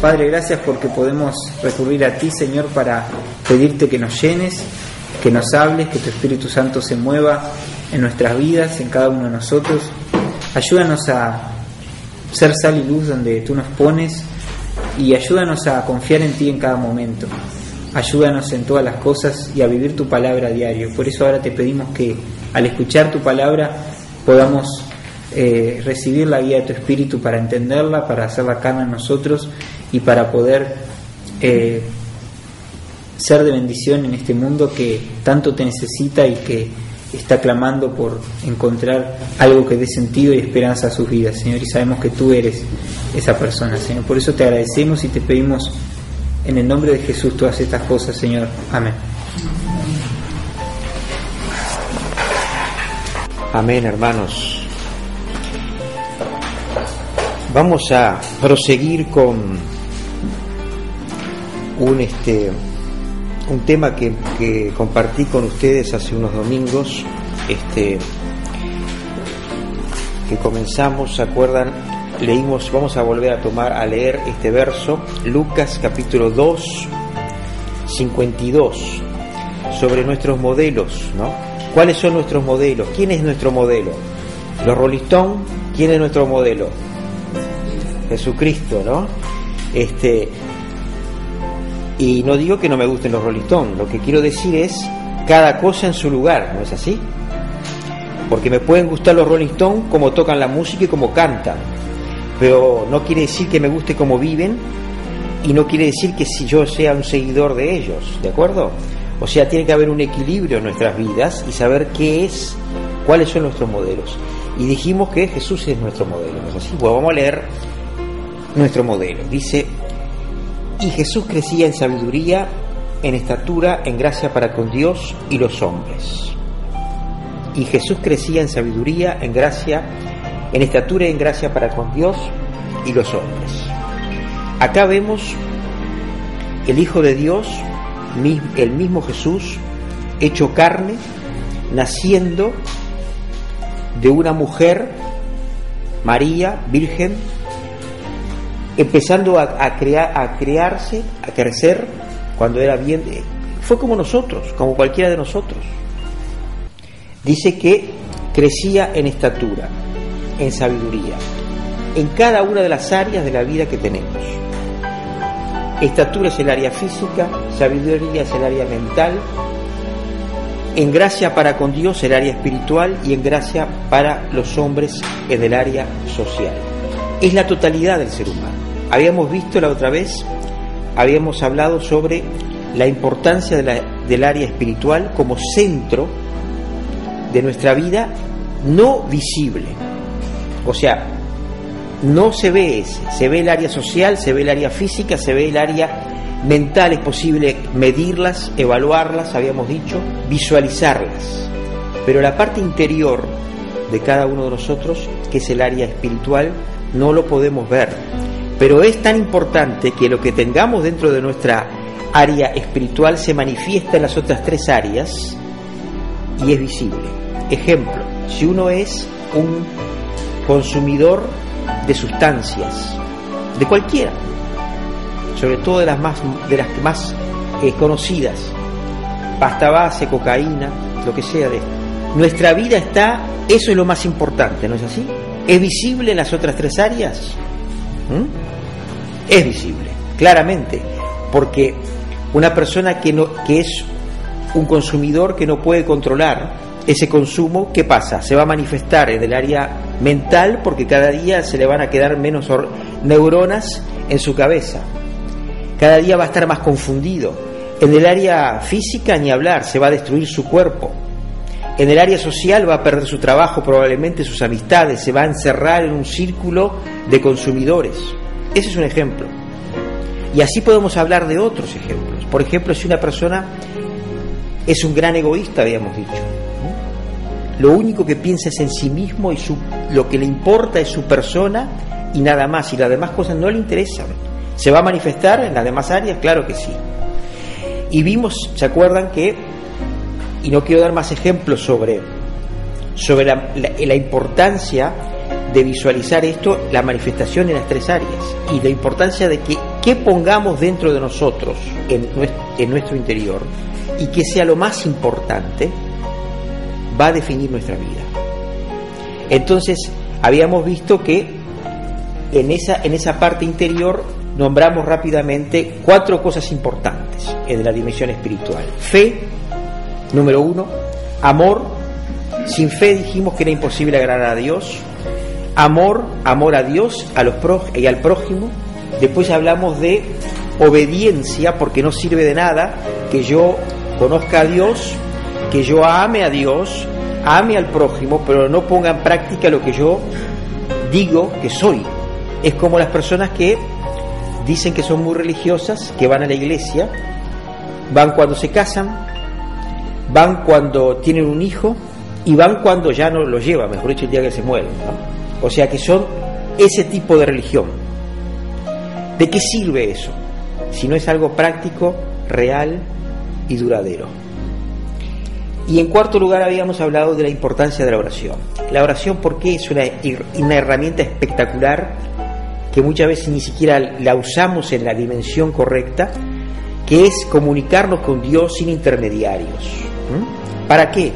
Padre, gracias porque podemos recurrir a ti, Señor, para pedirte que nos llenes, que nos hables, que tu Espíritu Santo se mueva en nuestras vidas, en cada uno de nosotros. Ayúdanos a ser sal y luz donde tú nos pones y ayúdanos a confiar en ti en cada momento. Ayúdanos en todas las cosas y a vivir tu palabra a diario. Por eso ahora te pedimos que al escuchar tu palabra podamos recibir la guía de tu Espíritu para entenderla, para hacerla carne en nosotros y para poder ser de bendición en este mundo que tanto te necesita y que está clamando por encontrar algo que dé sentido y esperanza a sus vidas, Señor, y sabemos que tú eres esa persona, Señor. Por eso te agradecemos y te pedimos en el nombre de Jesús todas estas cosas, Señor. Amén. Amén, hermanos. Vamos a proseguir con un tema que compartí con ustedes hace unos domingos, que comenzamos, ¿se acuerdan? Leímos, vamos a volver a leer este verso, Lucas capítulo 2, 52, sobre nuestros modelos, ¿no? ¿Cuáles son nuestros modelos? ¿Quién es nuestro modelo? Los Rolling Stones, ¿quién es nuestro modelo? Jesucristo, ¿no? Y no digo que no me gusten los Rolling Stones, lo que quiero decir es cada cosa en su lugar, ¿no es así? Porque me pueden gustar los Rolling Stones como tocan la música y como cantan, pero no quiere decir que me guste cómo viven y no quiere decir que si yo sea un seguidor de ellos, ¿de acuerdo? O sea, tiene que haber un equilibrio en nuestras vidas y saber cuáles son nuestros modelos. Y dijimos que Jesús es nuestro modelo, ¿no es así? Bueno, vamos a leer nuestro modelo. Dice: y Jesús crecía en sabiduría, en estatura, en gracia para con Dios y los hombres. Y Jesús crecía en sabiduría, en gracia, en estatura y en gracia para con Dios y los hombres. Acá vemos el Hijo de Dios, el mismo Jesús, hecho carne, naciendo de una mujer, María, virgen, empezando a crearse, a crecer, cuando era bien, fue como nosotros, como cualquiera de nosotros. Dice que crecía en estatura, en sabiduría, en cada una de las áreas de la vida que tenemos. Estatura es el área física, sabiduría es el área mental, en gracia para con Dios el área espiritual y en gracia para los hombres en el área social. Es la totalidad del ser humano. Habíamos visto la otra vez, habíamos hablado sobre la importancia del área espiritual como centro de nuestra vida no visible. O sea, no se ve se ve el área social, se ve el área física, se ve el área mental, es posible medirlas, evaluarlas, habíamos dicho, visualizarlas. Pero la parte interior de cada uno de nosotros, que es el área espiritual, no lo podemos ver. Pero es tan importante que lo que tengamos dentro de nuestra área espiritual se manifiesta en las otras tres áreas y es visible. Ejemplo, si uno es un consumidor de sustancias, de cualquiera, sobre todo de las que más conocidas, pasta base, cocaína, lo que sea de esto. Nuestra vida eso es lo más importante, ¿no es así? ¿Es visible en las otras tres áreas? Es visible, claramente, porque una persona que es un consumidor que no puede controlar ese consumo, ¿qué pasa? Se va a manifestar en el área mental porque cada día se le van a quedar menos neuronas en su cabeza, cada día va a estar más confundido. En el área física ni hablar, se va a destruir su cuerpo. En el área social va a perder su trabajo, probablemente sus amistades, se va a encerrar en un círculo de consumidores. Ese es un ejemplo. Y así podemos hablar de otros ejemplos. Por ejemplo, si una persona es un gran egoísta, habíamos dicho, lo único que piensa es en sí mismo y lo que le importa es su persona y nada más, y las demás cosas no le interesan. ¿Se va a manifestar en las demás áreas? Claro que sí. Y vimos, ¿se acuerdan y no quiero dar más ejemplos sobre la importancia de visualizar esto, la manifestación en las tres áreas, y la importancia de que qué pongamos dentro de nosotros, en nuestro interior, y que sea lo más importante, va a definir nuestra vida. Entonces, habíamos visto que en esa parte interior nombramos rápidamente 4 cosas importantes en la dimensión espiritual. Fe, número 1. Amor. Sin fe dijimos que era imposible agradar a Dios. Amor a Dios y al prójimo. Después hablamos de obediencia, porque no sirve de nada que yo conozca a Dios, que yo ame a Dios, ame al prójimo, pero no ponga en práctica lo que yo digo que soy. Es como las personas que dicen que son muy religiosas, que van a la iglesia, van cuando se casan, van cuando tienen un hijo y van cuando ya no lo lleva, mejor dicho, el día que se mueren, ¿no? O sea que son ese tipo de religión. ¿De qué sirve eso? Si no es algo práctico, real y duradero. Y en cuarto lugar habíamos hablado de la importancia de la oración. La oración, porque es una herramienta espectacular que muchas veces ni siquiera la usamos en la dimensión correcta, que es comunicarnos con Dios sin intermediarios. ¿Para qué?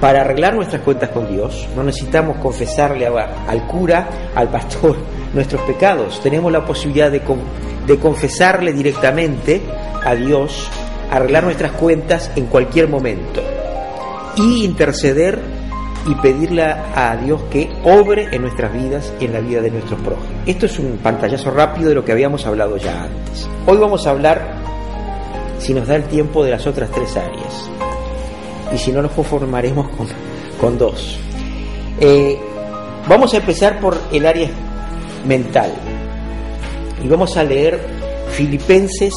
Para arreglar nuestras cuentas con Dios. No necesitamos confesarle al cura, al pastor, nuestros pecados. Tenemos la posibilidad de confesarle directamente a Dios, arreglar nuestras cuentas en cualquier momento y interceder y pedirle a Dios que obre en nuestras vidas y en la vida de nuestros prójimos. Esto es un pantallazo rápido de lo que habíamos hablado ya antes. Hoy vamos a hablar, si nos da el tiempo, de las otras 3 áreas, y si no nos conformaremos con 2. Vamos a empezar por el área mental y vamos a leer Filipenses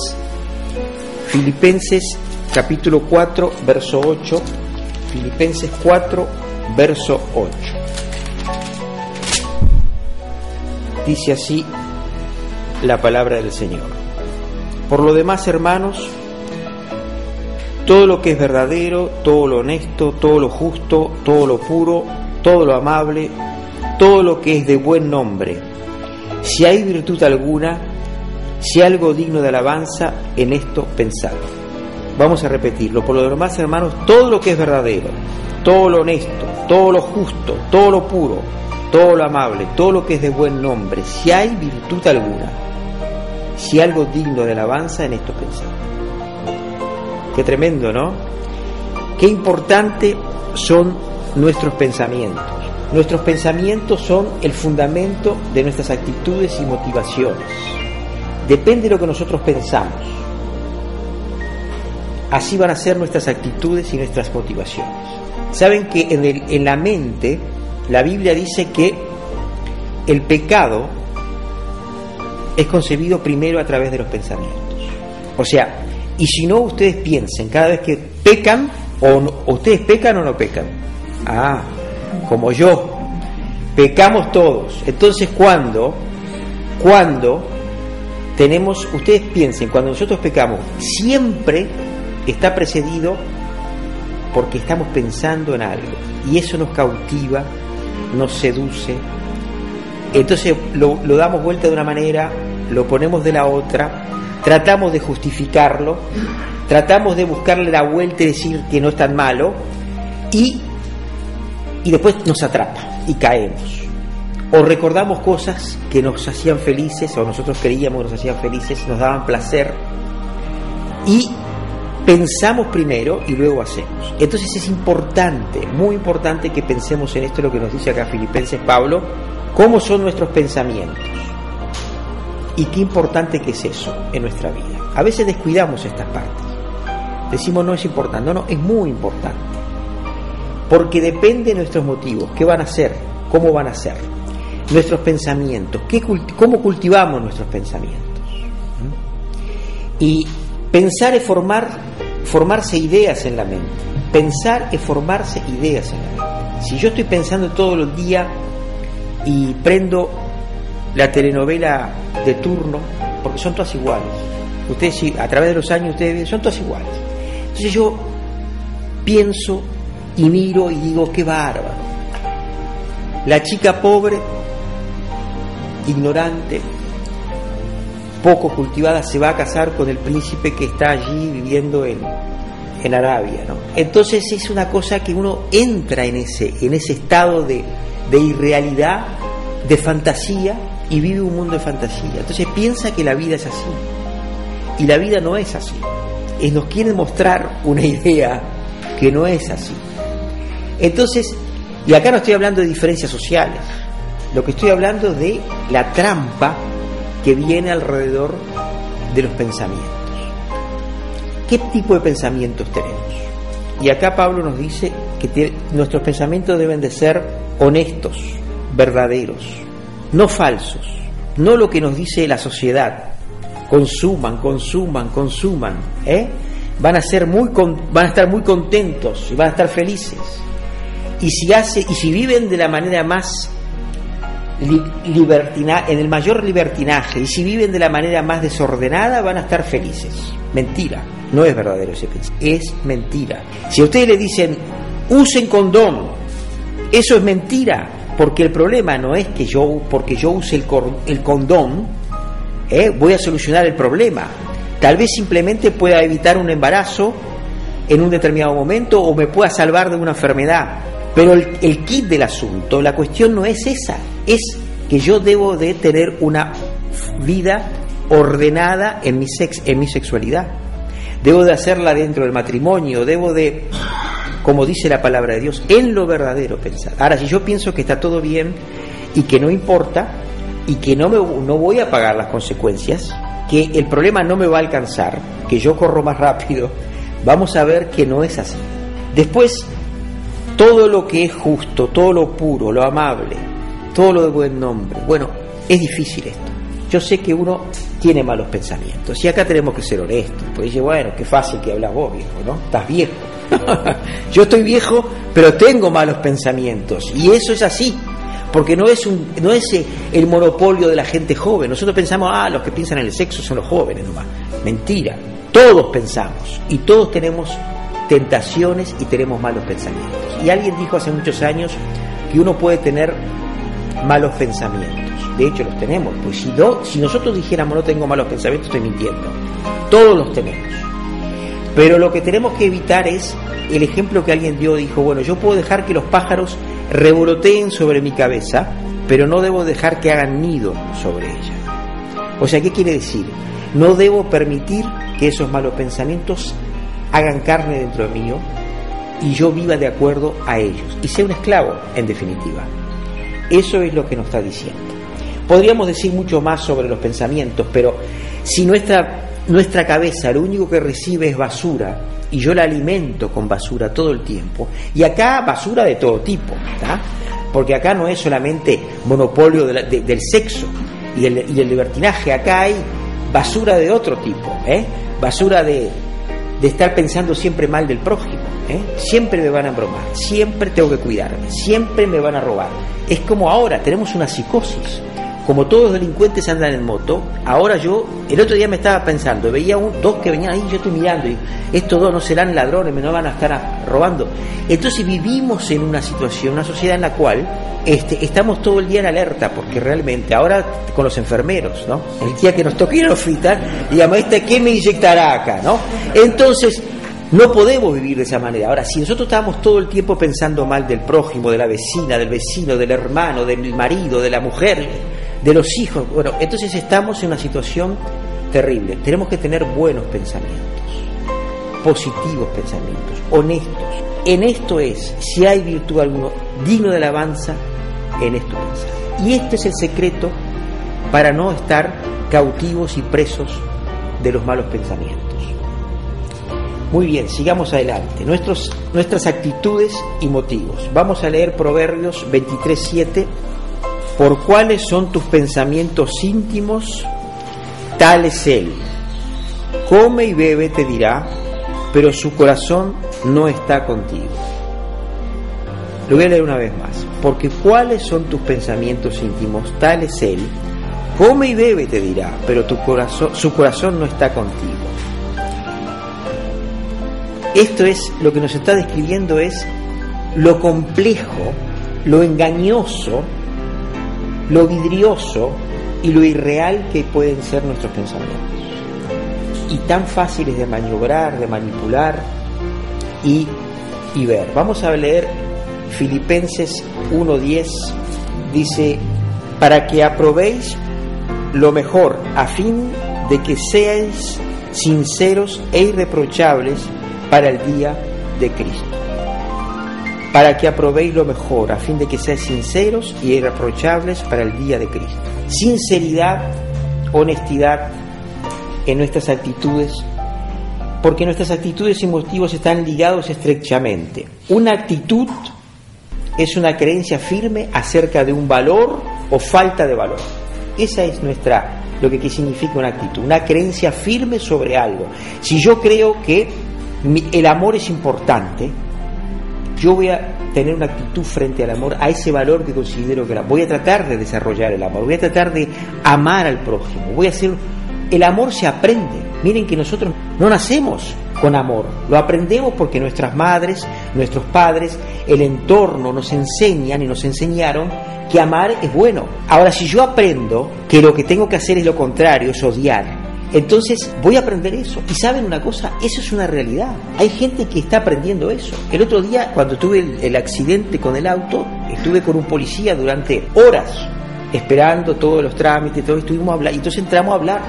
capítulo 4 verso 8. Filipenses 4 verso 8. Dice así la palabra del Señor: por lo demás, hermanos, todo lo que es verdadero, todo lo honesto, todo lo justo, todo lo puro, todo lo amable, todo lo que es de buen nombre, si hay virtud alguna, si algo digno de alabanza, en esto pensad. Vamos a repetirlo. Por lo demás, hermanos, todo lo que es verdadero, todo lo honesto, todo lo justo, todo lo puro, todo lo amable, todo lo que es de buen nombre, si hay virtud alguna, si algo digno de alabanza, en esto pensad. Qué tremendo, ¿no? Qué importante son nuestros pensamientos. Nuestros pensamientos son el fundamento de nuestras actitudes y motivaciones. Depende de lo que nosotros pensamos. Así van a ser nuestras actitudes y nuestras motivaciones. Saben que en la mente, la Biblia dice que el pecado es concebido primero a través de los pensamientos. O sea, y si no, ustedes piensen, cada vez que pecan, ¿ustedes pecan o no pecan? Como yo, pecamos todos. Entonces, cuando tenemos, ustedes piensen, cuando nosotros pecamos, siempre está precedido porque estamos pensando en algo, y eso nos cautiva, nos seduce. Entonces lo damos vuelta de una manera, lo ponemos de la otra, tratamos de justificarlo, tratamos de buscarle la vuelta y decir que no es tan malo, y después nos atrapa y caemos. O recordamos cosas que nos hacían felices, o nosotros creíamos que nos hacían felices, nos daban placer, y pensamos primero y luego hacemos. Entonces es importante, muy importante, que pensemos en esto, lo que nos dice acá Filipenses Pablo, cómo son nuestros pensamientos y qué importante que es eso en nuestra vida. A veces descuidamos estas partes, decimos no es importante. No, es muy importante, porque depende de nuestros motivos, qué van a hacer, cómo van a ser nuestros pensamientos, cómo cultivamos nuestros pensamientos. Y pensar es formarse ideas en la mente. Pensar es formarse ideas en la mente. Si yo estoy pensando todo el día y prendo la telenovela de turno, porque son todas iguales, ustedes, a través de los años, ustedes ven, son todas iguales. Entonces yo pienso y miro y digo, qué bárbaro. La chica pobre, ignorante, poco cultivada, se va a casar con el príncipe que está allí viviendo en Arabia, ¿no? Entonces es una cosa que uno entra en ese estado de irrealidad, de fantasía, y vive un mundo de fantasía. Entonces piensa que la vida es así, y la vida no es así. Nos quieren mostrar una idea que no es así. Entonces, y acá no estoy hablando de diferencias sociales, lo que estoy hablando de la trampa que viene alrededor de los pensamientos. ¿Qué tipo de pensamientos tenemos? Y acá Pablo nos dice que nuestros pensamientos deben de ser honestos, verdaderos, no falsos, no lo que nos dice la sociedad. Consuman, van a estar muy contentos y van a estar felices. Y si viven de la manera más en el mayor libertinaje, y si viven de la manera más desordenada, van a estar felices. Mentira, no es verdadero ese pensamiento, es mentira. Si a ustedes le dicen usen condón, eso es mentira, porque el problema no es que porque yo use el condón, voy a solucionar el problema. Tal vez simplemente pueda evitar un embarazo en un determinado momento, o me pueda salvar de una enfermedad. Pero el kit del asunto, la cuestión no es esa, es que yo debo de tener una vida ordenada en mi sexualidad. Debo de hacerla dentro del matrimonio, debo de, como dice la palabra de Dios, en lo verdadero pensar. Ahora, si yo pienso que está todo bien y que no importa y que no voy a pagar las consecuencias, que el problema no me va a alcanzar, que yo corro más rápido, vamos a ver que no es así. Después, todo lo que es justo, todo lo puro, lo amable, todo lo de buen nombre. Bueno, es difícil esto. Yo sé que uno tiene malos pensamientos, y acá tenemos que ser honestos. Pues dice, bueno, qué fácil que hablas vos, viejo, ¿no? Estás viejo. Yo estoy viejo, pero tengo malos pensamientos, y eso es así, porque no es el monopolio de la gente joven. Nosotros pensamos, los que piensan en el sexo son los jóvenes nomás. Mentira, todos pensamos, y todos tenemos tentaciones y tenemos malos pensamientos. Y alguien dijo hace muchos años que uno puede tener malos pensamientos. De hecho los tenemos, pues si nosotros dijéramos no tengo malos pensamientos, estoy mintiendo. Todos los tenemos. Pero lo que tenemos que evitar es el ejemplo que alguien dijo, bueno, yo puedo dejar que los pájaros revoloteen sobre mi cabeza, pero no debo dejar que hagan nido sobre ella. O sea, ¿qué quiere decir? No debo permitir que esos malos pensamientos hagan carne dentro de mí y yo viva de acuerdo a ellos y sea un esclavo, en definitiva. Eso es lo que nos está diciendo. Podríamos decir mucho más sobre los pensamientos, pero si nuestra cabeza lo único que recibe es basura, y yo la alimento con basura todo el tiempo, y acá basura de todo tipo, ¿tá? Porque acá no es solamente monopolio del sexo y el libertinaje, acá hay basura de otro tipo, basura de estar pensando siempre mal del prójimo, siempre me van a embromar, siempre tengo que cuidarme, siempre me van a robar. Es como ahora, tenemos una psicosis. Como todos los delincuentes andan en moto, ahora el otro día me estaba pensando, veía dos que venían ahí, yo estoy mirando, y estos dos no serán ladrones, me no van a estar robando. Entonces vivimos en una situación, una sociedad en la cual estamos todo el día en alerta, porque realmente, ahora con los enfermeros, ¿no? El día que nos toque ir al hospital, digamos, ¿quién me inyectará acá, no? Entonces, no podemos vivir de esa manera. Ahora, si nosotros estamos todo el tiempo pensando mal del prójimo, de la vecina, del vecino, del hermano, del marido, de la mujer, de los hijos, bueno, entonces estamos en una situación terrible. Tenemos que tener buenos pensamientos, positivos pensamientos, honestos. En esto si hay virtud alguno digno de alabanza, en esto pensar. Y este es el secreto para no estar cautivos y presos de los malos pensamientos. Muy bien, sigamos adelante. Nuestras actitudes y motivos. Vamos a leer Proverbios 23:7. Por cuáles son tus pensamientos íntimos, tal es él. Come y bebe, te dirá, pero su corazón no está contigo. Lo voy a leer una vez más. Porque cuáles son tus pensamientos íntimos, tal es él. Come y bebe, te dirá, pero su corazón no está contigo. Esto es lo que nos está describiendo, es lo complejo, lo engañoso, lo vidrioso y lo irreal que pueden ser nuestros pensamientos. Y tan fáciles de maniobrar, de manipular y ver. Vamos a leer Filipenses 1:10, dice: para que aprobéis lo mejor, a fin de que seáis sinceros e irreprochables para el día de Cristo. Para que aprobéis lo mejor, a fin de que seáis sinceros e irreprochables para el día de Cristo. Sinceridad, honestidad en nuestras actitudes, porque nuestras actitudes y motivos están ligados estrechamente. Una actitud es una creencia firme acerca de un valor o falta de valor. Esa es lo que significa una actitud, una creencia firme sobre algo. Si yo creo que el amor es importante, yo voy a tener una actitud frente al amor, a ese valor que considero que voy a tratar de desarrollar el amor, voy a tratar de amar al prójimo, el amor se aprende. Miren que nosotros no nacemos con amor, lo aprendemos porque nuestras madres, nuestros padres, el entorno nos enseñan y nos enseñaron que amar es bueno. Ahora, si yo aprendo que lo que tengo que hacer es lo contrario, es odiar, entonces voy a aprender eso. Y ¿saben una cosa? Eso es una realidad. Hay gente que está aprendiendo eso. El otro día, cuando tuve el accidente con el auto, estuve con un policía durante horas esperando todos los trámites, todo, estuvimos hablando, y entonces entramos a hablar.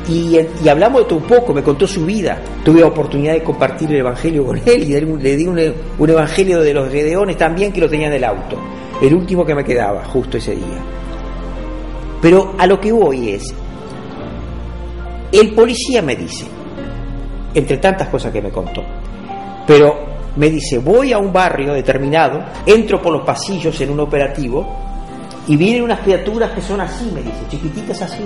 Y hablamos de todo un poco, me contó su vida. Tuve la oportunidad de compartir el evangelio con él y le di un evangelio de los Gedeones también, que lo tenía en el auto, el último que me quedaba justo ese día. Pero a lo que voy es, el policía me dice, entre tantas cosas que me contó, pero me dice: voy a un barrio determinado, entro por los pasillos en un operativo y vienen unas criaturas que son así, me dice, chiquititas así.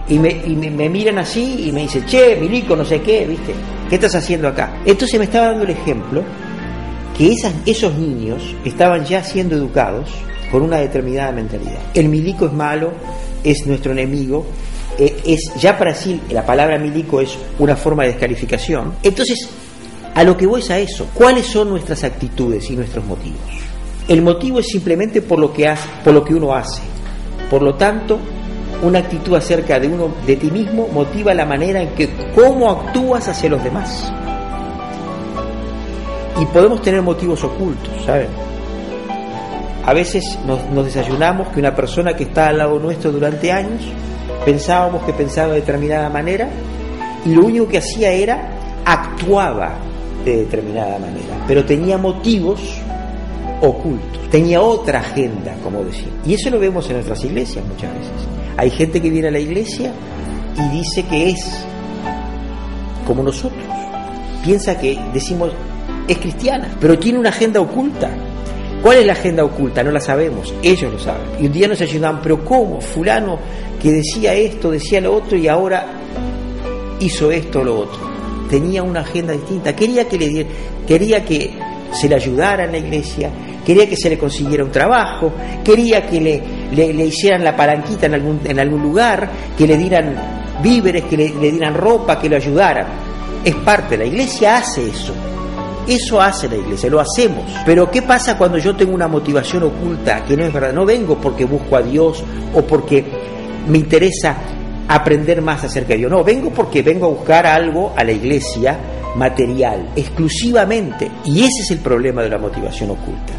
Y me miran así y me dicen: che, milico, no sé qué, ¿viste? ¿Qué estás haciendo acá? Entonces me estaba dando el ejemplo que esos niños estaban ya siendo educados con una determinada mentalidad. El milico es malo, es nuestro enemigo, ya para sí la palabra milico es una forma de descalificación. Entonces, a lo que voy es a eso. ¿Cuáles son nuestras actitudes y nuestros motivos? El motivo es simplemente por lo que uno hace. Por lo tanto, una actitud acerca de ti mismo motiva la manera en que cómo actúas hacia los demás. Y podemos tener motivos ocultos, ¿saben? A veces nos desayunamos que una persona que está al lado nuestro durante años, pensábamos que pensaba de determinada manera, y lo único que hacía actuaba de determinada manera, pero tenía motivos ocultos, tenía otra agenda, como decir. Y eso lo vemos en nuestras iglesias muchas veces. Hay gente que viene a la iglesia y dice que es como nosotros, piensa que decimos es cristiana, pero tiene una agenda oculta. ¿Cuál es la agenda oculta? No la sabemos, ellos lo saben. Y un día nos ayudaban: pero ¿cómo? Fulano que decía esto, decía lo otro, y ahora hizo esto o lo otro. Tenía una agenda distinta, quería que se le ayudara en la iglesia, quería que se le consiguiera un trabajo, quería que le hicieran la palanquita en algún lugar, que le dieran víveres, que le dieran ropa, que lo ayudaran. Es parte, la iglesia hace eso. Eso hace la iglesia, lo hacemos. Pero ¿qué pasa cuando yo tengo una motivación oculta que no es verdad? No vengo porque busco a Dios o porque me interesa aprender más acerca de Dios. No, vengo porque vengo a buscar algo a la iglesia material, exclusivamente. Y ese es el problema de la motivación oculta.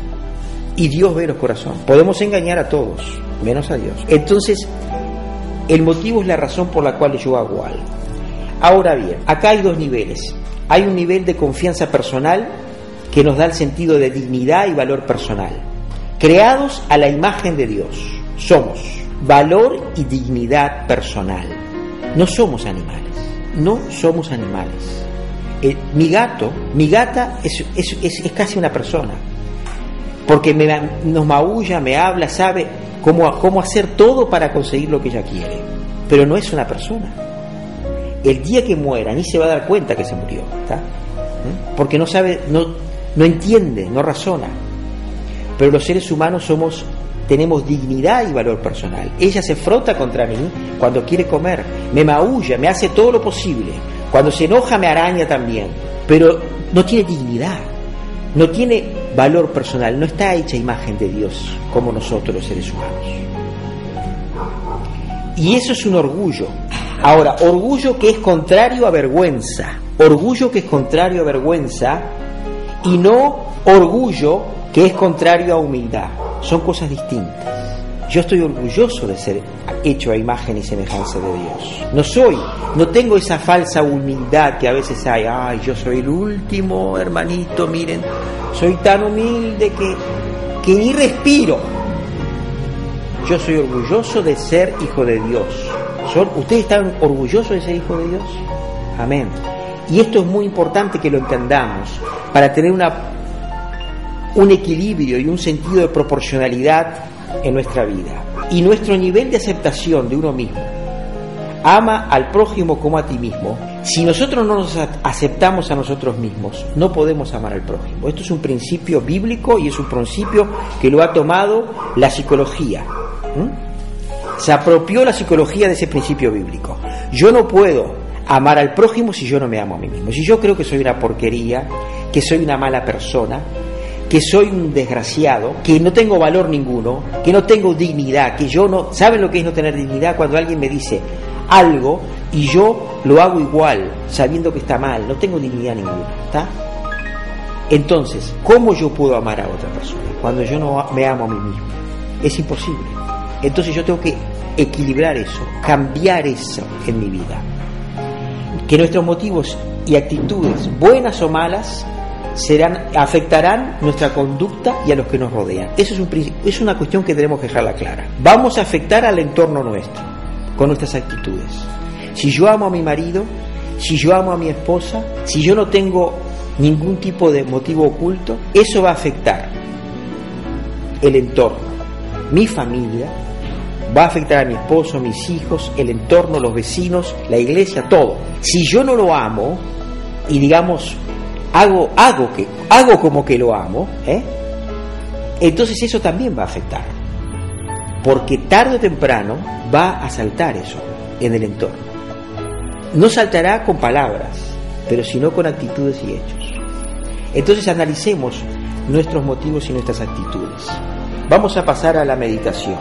Y Dios ve los corazones. Podemos engañar a todos, menos a Dios. Entonces, el motivo es la razón por la cual yo hago algo. Ahora bien, acá hay dos niveles. Hay un nivel de confianza personal que nos da el sentido de dignidad y valor personal. Creados a la imagen de Dios, somos valor y dignidad personal. No somos animales, no somos animales. Mi gata es casi una persona, porque nos maulla, me habla, sabe cómo hacer todo para conseguir lo que ella quiere, pero no es una persona. El día que muera ni se va a dar cuenta que se murió, ¿está? Porque no sabe, no entiende, no razona. Pero los seres humanos tenemos dignidad y valor personal. Ella se frota contra mí cuando quiere comer, me maulla, me hace todo lo posible. Cuando se enoja me araña también, pero no tiene dignidad, no tiene valor personal, no está hecha imagen de Dios como nosotros los seres humanos. Y eso es un orgullo. Ahora, orgullo que es contrario a vergüenza. Orgullo que es contrario a vergüenza y no orgullo que es contrario a humildad. Son cosas distintas. Yo estoy orgulloso de ser hecho a imagen y semejanza de Dios. No tengo esa falsa humildad que a veces hay. Ay, yo soy el último hermanito, miren, soy tan humilde que ni respiro. Yo soy orgulloso de ser hijo de Dios. ¿Ustedes están orgullosos de ser hijo de Dios? Amén. Y esto es muy importante que lo entendamos para tener un equilibrio y un sentido de proporcionalidad en nuestra vida. Y nuestro nivel de aceptación de uno mismo. Ama al prójimo como a ti mismo. Si nosotros no nos aceptamos a nosotros mismos, no podemos amar al prójimo. Esto es un principio bíblico y es un principio que lo ha tomado la psicología. Se apropió la psicología de ese principio bíblico. Yo no puedo amar al prójimo si yo no me amo a mí mismo. Si yo creo que soy una porquería, que soy una mala persona, que soy un desgraciado, que no tengo valor ninguno, que no tengo dignidad, que yo no... ¿Saben lo que es no tener dignidad? Cuando alguien me dice algo y yo lo hago igual, sabiendo que está mal, no tengo dignidad ninguna, ¿está? Entonces, ¿cómo yo puedo amar a otra persona cuando yo no me amo a mí mismo? Es imposible. Entonces yo tengo que equilibrar eso, cambiar eso en mi vida. Que nuestros motivos y actitudes, buenas o malas, afectarán nuestra conducta y a los que nos rodean. Eso es una cuestión que tenemos que dejarla clara. Vamos a afectar al entorno nuestro con nuestras actitudes. Si yo amo a mi marido, si yo amo a mi esposa, si yo no tengo ningún tipo de motivo oculto, eso va a afectar el entorno, mi familia, va a afectar a mi esposo, mis hijos, el entorno, los vecinos, la iglesia, todo. Si yo no lo amo y digamos hago como que lo amo, entonces eso también va a afectar, porque tarde o temprano va a saltar eso en el entorno. No saltará con palabras, pero sino con actitudes y hechos. Entonces analicemos nuestros motivos y nuestras actitudes. Vamos a pasar a la meditación.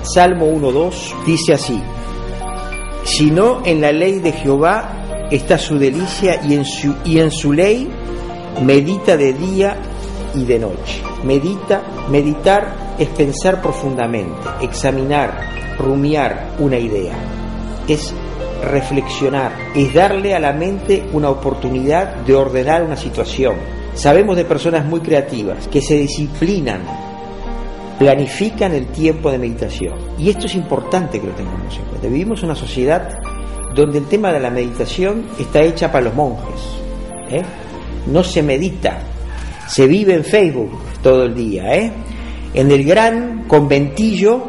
Salmo 1:2 dice así: si no en la ley de Jehová está su delicia, y en su ley medita de día y de noche. Meditar es pensar profundamente, examinar, rumiar una idea, es reflexionar, es darle a la mente una oportunidad de ordenar una situación. Sabemos de personas muy creativas que se disciplinan, planifican el tiempo de meditación, y esto es importante que lo tengamos en cuenta. Vivimos en una sociedad donde el tema de la meditación está hecha para los monjes, no se medita, se vive en Facebook todo el día, en el gran conventillo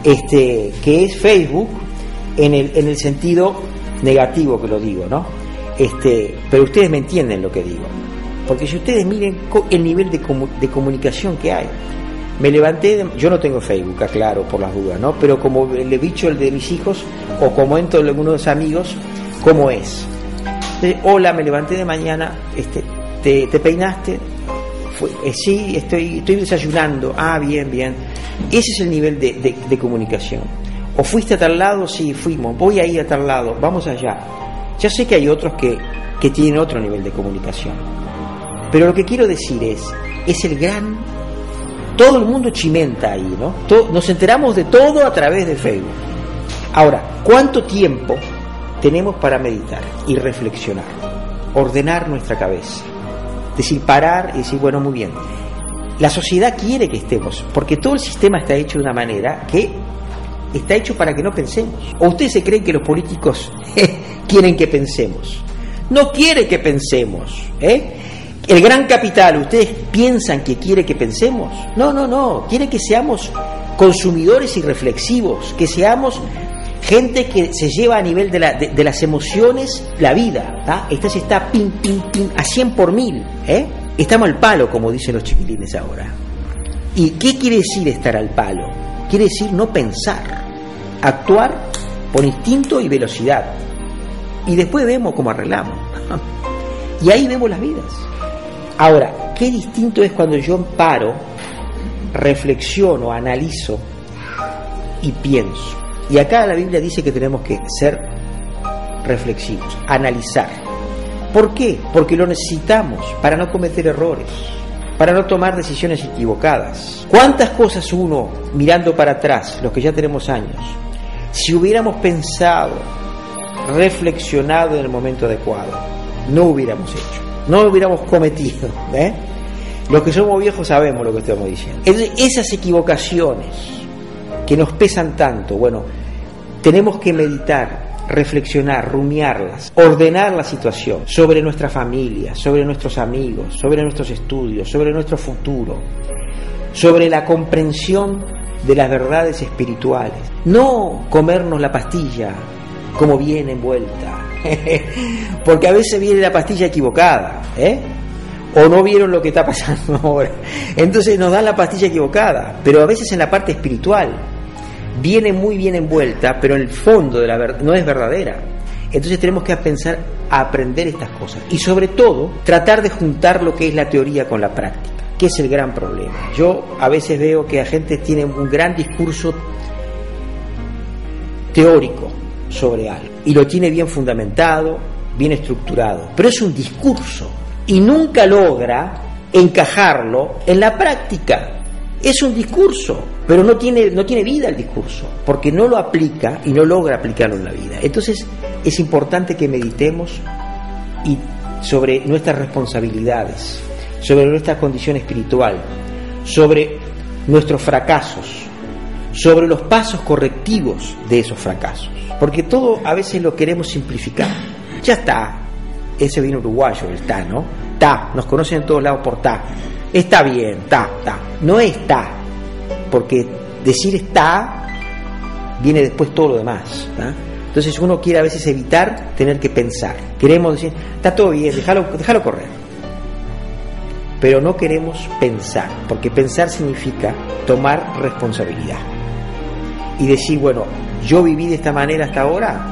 que es Facebook, en el sentido negativo que lo digo, ¿no? Pero ustedes me entienden lo que digo, porque si ustedes miren el nivel de comunicación que hay. Me levanté, yo no tengo Facebook, aclaro por las dudas, ¿no? Pero como le he dicho el de mis hijos, o como entro en algunos amigos, ¿cómo es? Hola, me levanté de mañana, ¿te peinaste? Sí, estoy desayunando. Ah, bien. Ese es el nivel de comunicación. ¿O fuiste a tal lado? Sí, fuimos. Voy a ir a tal lado, vamos allá. Ya sé que hay otros que tienen otro nivel de comunicación. Pero lo que quiero decir es el gran... Todo el mundo chimenta ahí, ¿no? Nos enteramos de todo a través de Facebook. Ahora, ¿cuánto tiempo tenemos para meditar y reflexionar? Ordenar nuestra cabeza. Es decir, parar y decir, bueno, muy bien. La sociedad quiere que estemos, porque todo el sistema está hecho de una manera que está hecho para que no pensemos. ¿O ustedes se creen que los políticos quieren que pensemos? No quiere que pensemos, El gran capital, ¿ustedes piensan que quiere que pensemos? No, quiere que seamos consumidores y reflexivos, que seamos gente que se lleva a nivel de las emociones la vida, ¿tá? Esta se está pim, a 100 por 1000, Estamos al palo, como dicen los chiquilines ahora. ¿Y qué quiere decir estar al palo? Quiere decir no pensar, actuar por instinto y velocidad. Y después vemos cómo arreglamos. Y ahí vemos las vidas. Ahora, qué distinto es cuando yo paro, reflexiono, analizo y pienso. Y acá la Biblia dice que tenemos que ser reflexivos, analizar. ¿Por qué? Porque lo necesitamos para no cometer errores, para no tomar decisiones equivocadas. ¿Cuántas cosas uno, mirando para atrás, los que ya tenemos años, si hubiéramos pensado, reflexionado en el momento adecuado, no hubiéramos hecho, no hubiéramos cometido? Los que somos viejos sabemos lo que estamos diciendo. Esas equivocaciones que nos pesan tanto, bueno, tenemos que meditar, reflexionar, rumiarlas, ordenar la situación sobre nuestra familia, sobre nuestros amigos, sobre nuestros estudios, sobre nuestro futuro, sobre la comprensión de las verdades espirituales. No comernos la pastilla como viene envuelta, porque a veces viene la pastilla equivocada, o no vieron lo que está pasando ahora, entonces nos dan la pastilla equivocada, pero a veces en la parte espiritual viene muy bien envuelta, pero en el fondo de la no es verdadera. Entonces tenemos que pensar a aprender estas cosas y sobre todo tratar de juntar lo que es la teoría con la práctica, que es el gran problema. Yo a veces veo que la gente tiene un gran discurso teórico sobre algo y lo tiene bien fundamentado, bien estructurado, pero es un discurso y nunca logra encajarlo en la práctica. Es un discurso, pero no tiene vida el discurso, porque no lo aplica y no logra aplicarlo en la vida. Entonces es importante que meditemos y sobre nuestras responsabilidades, sobre nuestra condición espiritual, sobre nuestros fracasos, sobre los pasos correctivos de esos fracasos, porque todo a veces lo queremos simplificar. Ya está, ese vino uruguayo, el ta, ¿no? Ta, nos conocen en todos lados por ta. Está bien, ta. No está, porque decir está viene después todo lo demás, ¿tá? Entonces uno quiere a veces evitar tener que pensar. Queremos decir, está todo bien, déjalo correr. Pero no queremos pensar, porque pensar significa tomar responsabilidad. Y decir, bueno, yo viví de esta manera hasta ahora,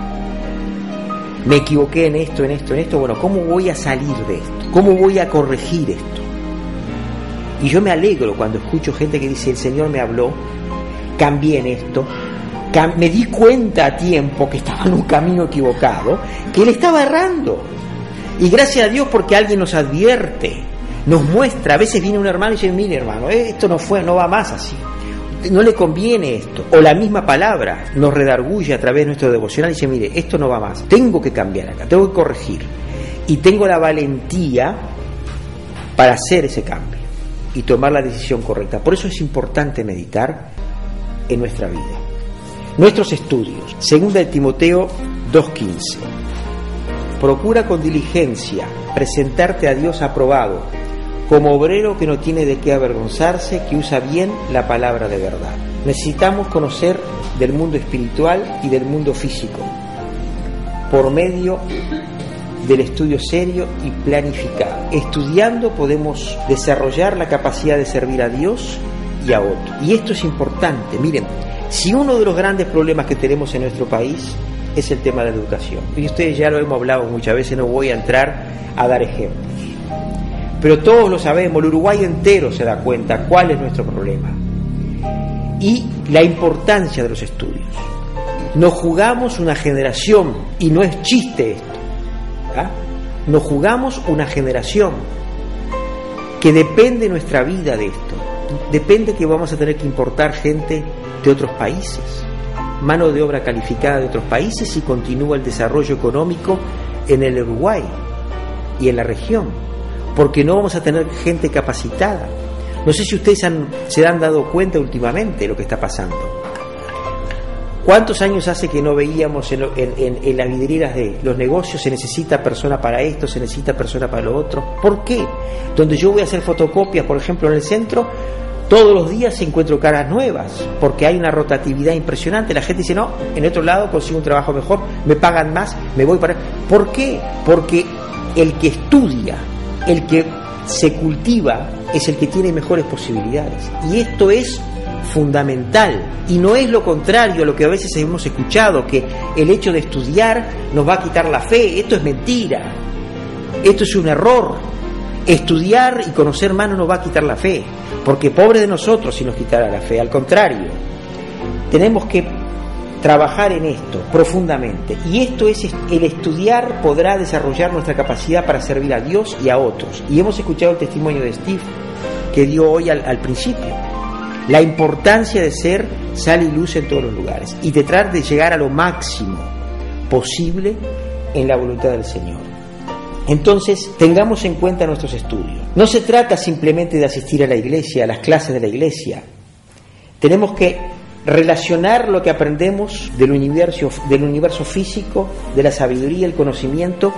me equivoqué en esto, bueno, ¿cómo voy a salir de esto? ¿Cómo voy a corregir esto? Y yo me alegro cuando escucho gente que dice, el Señor me habló, cambié en esto, me di cuenta a tiempo que estaba en un camino equivocado, que Él estaba errando. Y gracias a Dios porque alguien nos advierte, nos muestra. A veces viene un hermano y dice, mire hermano, esto no va más así, no le conviene esto. O la misma palabra nos redarguye a través de nuestro devocional y dice, mire, esto no va más, tengo que cambiar acá, tengo que corregir. Y tengo la valentía para hacer ese cambio y tomar la decisión correcta. Por eso es importante meditar en nuestra vida. Nuestros estudios. 2 Timoteo 2:15. Procura con diligencia presentarte a Dios aprobado, como obrero que no tiene de qué avergonzarse, que usa bien la palabra de verdad. Necesitamos conocer del mundo espiritual y del mundo físico por medio del estudio serio y planificado. Estudiando podemos desarrollar la capacidad de servir a Dios y a otros. Y esto es importante. Miren, si uno de los grandes problemas que tenemos en nuestro país es el tema de la educación, y ustedes ya lo hemos hablado muchas veces, no voy a entrar a dar ejemplos, pero todos lo sabemos, el Uruguay entero se da cuenta cuál es nuestro problema y la importancia de los estudios. Nos jugamos una generación, y no es chiste esto, nos jugamos una generación que depende nuestra vida de esto, depende que vamos a tener que importar gente de otros países, mano de obra calificada de otros países, y continúa el desarrollo económico en el Uruguay y en la región, porque no vamos a tener gente capacitada. No sé si ustedes se han dado cuenta últimamente de lo que está pasando. ¿Cuántos años hace que no veíamos en las vidrieras de los negocios, se necesita persona para esto, se necesita persona para lo otro? ¿Por qué? Donde yo voy a hacer fotocopias, por ejemplo, en el centro, todos los días encuentro caras nuevas, porque hay una rotatividad impresionante. La gente dice, no, en otro lado consigo un trabajo mejor, me pagan más, me voy para... ¿Por qué? Porque el que estudia, el que se cultiva, es el que tiene mejores posibilidades. Y esto es fundamental, y no es lo contrario a lo que a veces hemos escuchado, que el hecho de estudiar nos va a quitar la fe. Esto es mentira, esto es un error. Estudiar y conocer más no nos va a quitar la fe, porque pobre de nosotros si nos quitara la fe. Al contrario, tenemos que trabajar en esto profundamente, y esto es el estudiar podrá desarrollar nuestra capacidad para servir a Dios y a otros. Y hemos escuchado el testimonio de Steve que dio hoy al principio, la importancia de ser sal y luz en todos los lugares y de tratar de llegar a lo máximo posible en la voluntad del Señor. Entonces, tengamos en cuenta nuestros estudios. No se trata simplemente de asistir a la iglesia, a las clases de la iglesia. Tenemos que relacionar lo que aprendemos del universo físico, de la sabiduría, el conocimiento,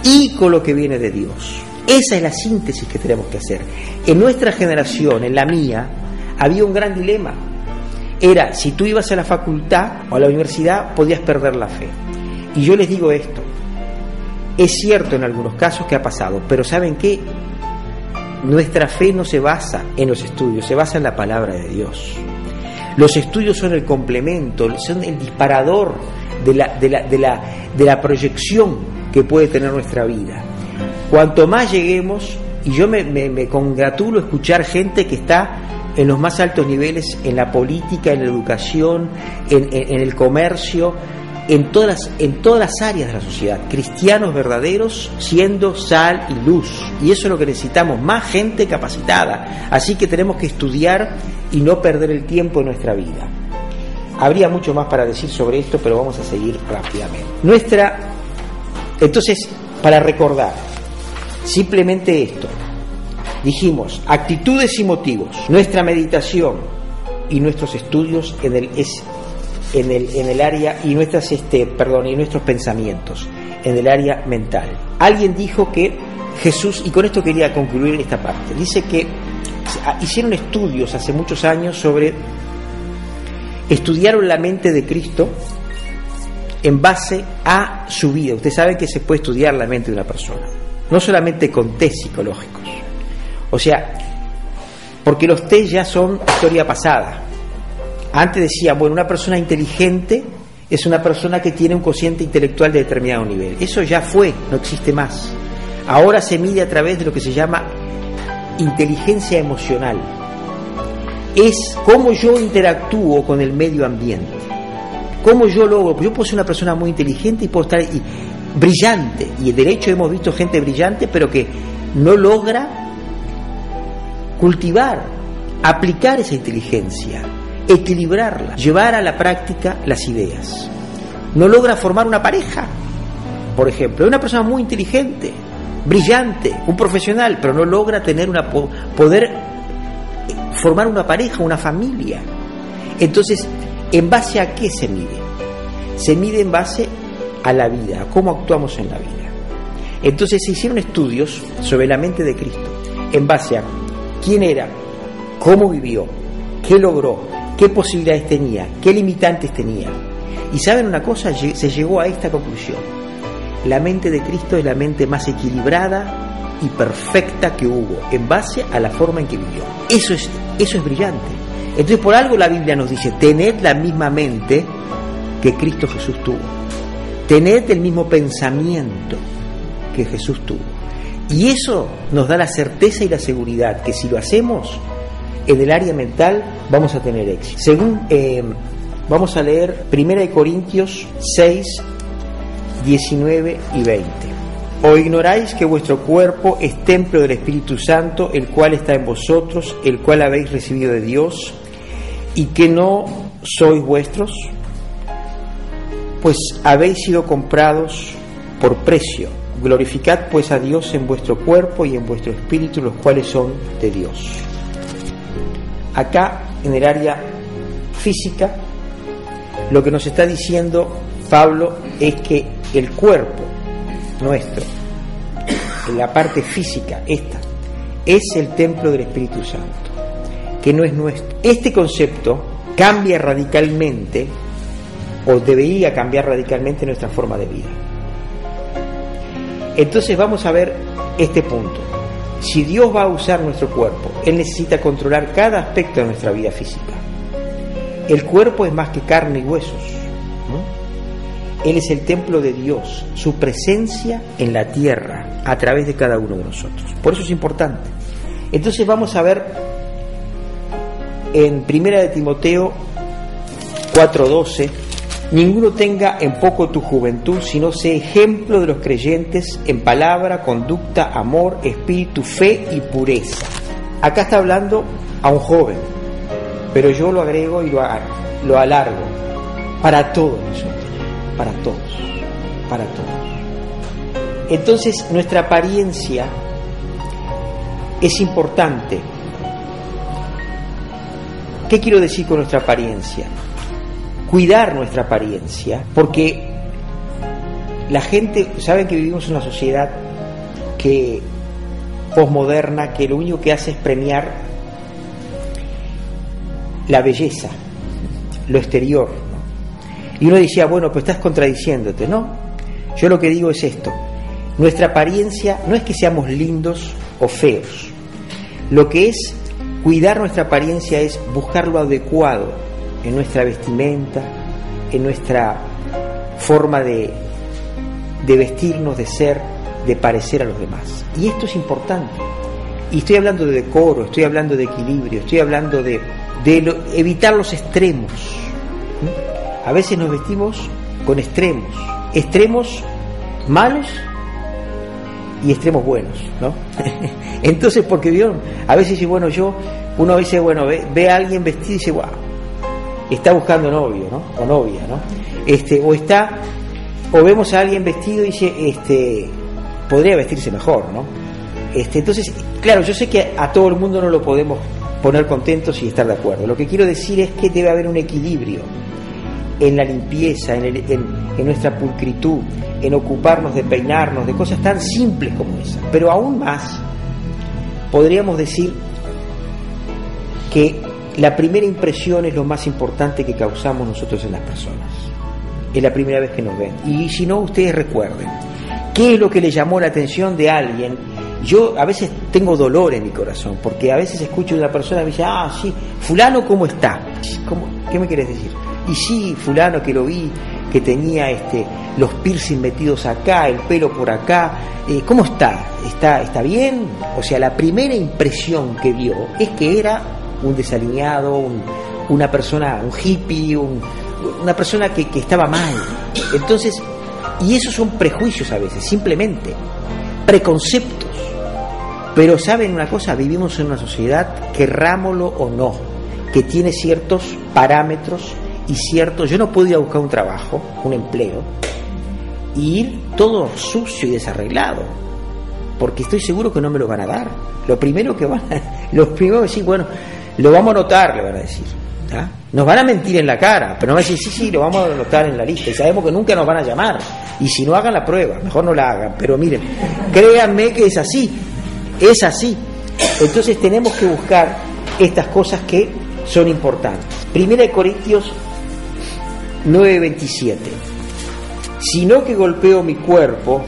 y con lo que viene de Dios. Esa es la síntesis que tenemos que hacer. En nuestra generación, en la mía, había un gran dilema. Era, si tú ibas a la facultad o a la universidad, podías perder la fe. Y yo les digo esto, es cierto en algunos casos que ha pasado, pero ¿saben qué? Nuestra fe no se basa en los estudios, se basa en la palabra de Dios. Los estudios son el complemento, son el disparador de la proyección que puede tener nuestra vida. Cuanto más lleguemos, y yo me congratulo escuchar gente que está en los más altos niveles, en la política, en la educación, en el comercio, en todas las áreas de la sociedad, cristianos verdaderos siendo sal y luz, y eso es lo que necesitamos, más gente capacitada. Así que tenemos que estudiar y no perder el tiempo en nuestra vida. Habría mucho más para decir sobre esto, pero vamos a seguir rápidamente. Entonces, para recordar simplemente esto, dijimos actitudes y motivos, nuestra meditación y nuestros estudios en el área y nuestros pensamientos en el área mental. Alguien dijo que Jesús, y con esto quería concluir esta parte, dice que hicieron estudios hace muchos años estudiaron la mente de Cristo en base a su vida. Usted sabe que se puede estudiar la mente de una persona, no solamente con test psicológicos, o sea, porque los test ya son historia pasada. Antes decía, bueno, una persona inteligente es una persona que tiene un cociente intelectual de determinado nivel. Eso ya fue, no existe más. Ahora se mide a través de lo que se llama inteligencia emocional. Es cómo yo interactúo con el medio ambiente. Cómo yo logro. Yo puedo ser una persona muy inteligente y puedo estar brillante. Y de hecho hemos visto gente brillante, pero que no logra cultivar, aplicar esa inteligencia, equilibrarla, llevar a la práctica las ideas. No logra formar una pareja, por ejemplo. Es una persona muy inteligente, brillante, un profesional, pero no logra poder formar una pareja, una familia. Entonces, ¿en base a qué se mide? Se mide en base a la vida, a cómo actuamos en la vida. Entonces se hicieron estudios sobre la mente de Cristo, en base a quién era, cómo vivió, qué logró, qué posibilidades tenía, qué limitantes tenía. Y ¿saben una cosa? Se llegó a esta conclusión: la mente de Cristo es la mente más equilibrada y perfecta que hubo, en base a la forma en que vivió. Eso es brillante. Entonces, por algo la Biblia nos dice: tened la misma mente que Cristo Jesús tuvo, tened el mismo pensamiento que Jesús tuvo. Y eso nos da la certeza y la seguridad que si lo hacemos en el área mental vamos a tener éxito. Vamos a leer 1 Corintios 6, 19 y 20. ¿O ignoráis que vuestro cuerpo es templo del Espíritu Santo, el cual está en vosotros, el cual habéis recibido de Dios, y que no sois vuestros? Pues habéis sido comprados por precio. Glorificad pues a Dios en vuestro cuerpo y en vuestro espíritu, los cuales son de Dios. Acá, en el área física, lo que nos está diciendo Pablo es que el cuerpo nuestro, en la parte física, es el templo del Espíritu Santo, que no es nuestro. Este concepto cambia radicalmente, o debería cambiar radicalmente, nuestra forma de vida. Entonces vamos a ver este punto. Si Dios va a usar nuestro cuerpo, Él necesita controlar cada aspecto de nuestra vida física. El cuerpo es más que carne y huesos, ¿no? Él es el templo de Dios, su presencia en la tierra a través de cada uno de nosotros. Por eso es importante. Entonces vamos a ver en 1 de Timoteo 4:12, Ninguno tenga en poco tu juventud, sino sé ejemplo de los creyentes en palabra, conducta, amor, espíritu, fe y pureza. Acá está hablando a un joven, pero yo lo agrego y lo alargo. Para todos nosotros, para todos. Entonces, nuestra apariencia es importante. ¿Qué quiero decir con nuestra apariencia? Cuidar nuestra apariencia, porque la gente, saben que vivimos en una sociedad que posmoderna, que lo único que hace es premiar la belleza, lo exterior, ¿no? Y uno decía, bueno, pues estás contradiciéndote. No, yo lo que digo es esto: nuestra apariencia no es que seamos lindos o feos. Lo que es cuidar nuestra apariencia es buscar lo adecuado en nuestra vestimenta, en nuestra forma de vestirnos, de ser, de parecer a los demás. Y esto es importante. Y estoy hablando de decoro, estoy hablando de equilibrio, estoy hablando de evitar los extremos. A veces nos vestimos con extremos malos y extremos buenos, ¿no? Entonces, porque vieron, a veces dice, bueno, uno dice, bueno, ve a alguien vestido y dice, wow, está buscando novio, ¿no? O novia, ¿no? O vemos a alguien vestido y dice, podría vestirse mejor, ¿no? Entonces, claro, yo sé que a todo el mundo no lo podemos poner contentos y estar de acuerdo. Lo que quiero decir es que debe haber un equilibrio en la limpieza, en nuestra pulcritud, en ocuparnos de peinarnos, de cosas tan simples como esas. Pero aún más, podríamos decir que la primera impresión es lo más importante que causamos nosotros en las personas. Es la primera vez que nos ven. Y si no, ustedes recuerden, ¿qué es lo que le llamó la atención de alguien? Yo a veces tengo dolor en mi corazón, porque a veces escucho de una persona y me dice, sí, fulano, ¿cómo está? ¿Qué me querés decir? Y sí, fulano, que lo vi, que tenía los piercing metidos acá, el pelo por acá, ¿cómo está? ¿Está bien? O sea, la primera impresión que vio es que era un desalineado, una persona, un hippie, una persona que estaba mal. Entonces, y esos son prejuicios a veces, simplemente preconceptos. Pero ¿saben una cosa? Vivimos en una sociedad, querrámoslo o no, que tiene ciertos parámetros y ciertos... Yo no puedo ir a buscar un trabajo, un empleo, y ir todo sucio y desarreglado, porque estoy seguro que no me lo van a dar. Lo primero que decir, bueno, lo vamos a anotar, le van a decir. ¿Ah? Nos van a mentir en la cara, pero no van a decir, sí, lo vamos a anotar en la lista, y sabemos que nunca nos van a llamar, y si no, hagan la prueba, mejor no la hagan, pero miren, créanme que es así. Entonces tenemos que buscar estas cosas que son importantes. 1 Corintios 9:27. Sino que golpeo mi cuerpo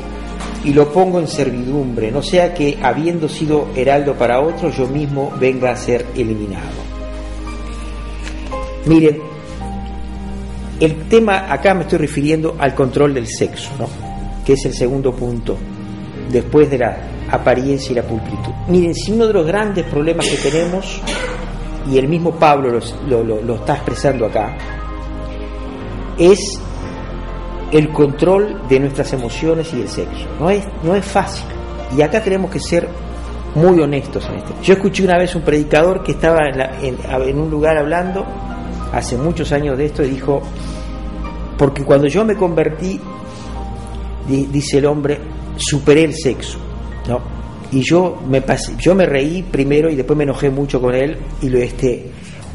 y lo pongo en servidumbre, no sea que, habiendo sido heraldo para otros, yo mismo venga a ser eliminado. Miren, el tema, acá me estoy refiriendo al control del sexo, ¿no? Que es el segundo punto, después de la apariencia y la pulcritud. Miren, si uno de los grandes problemas que tenemos, y el mismo Pablo lo está expresando acá, es el control de nuestras emociones y el sexo. No es fácil, y acá tenemos que ser muy honestos en esto. Yo escuché una vez un predicador que estaba en un lugar hablando hace muchos años de esto, y dijo, porque cuando yo me convertí, dice el hombre, superé el sexo, ¿no? Y yo me reí primero y después me enojé mucho con él, y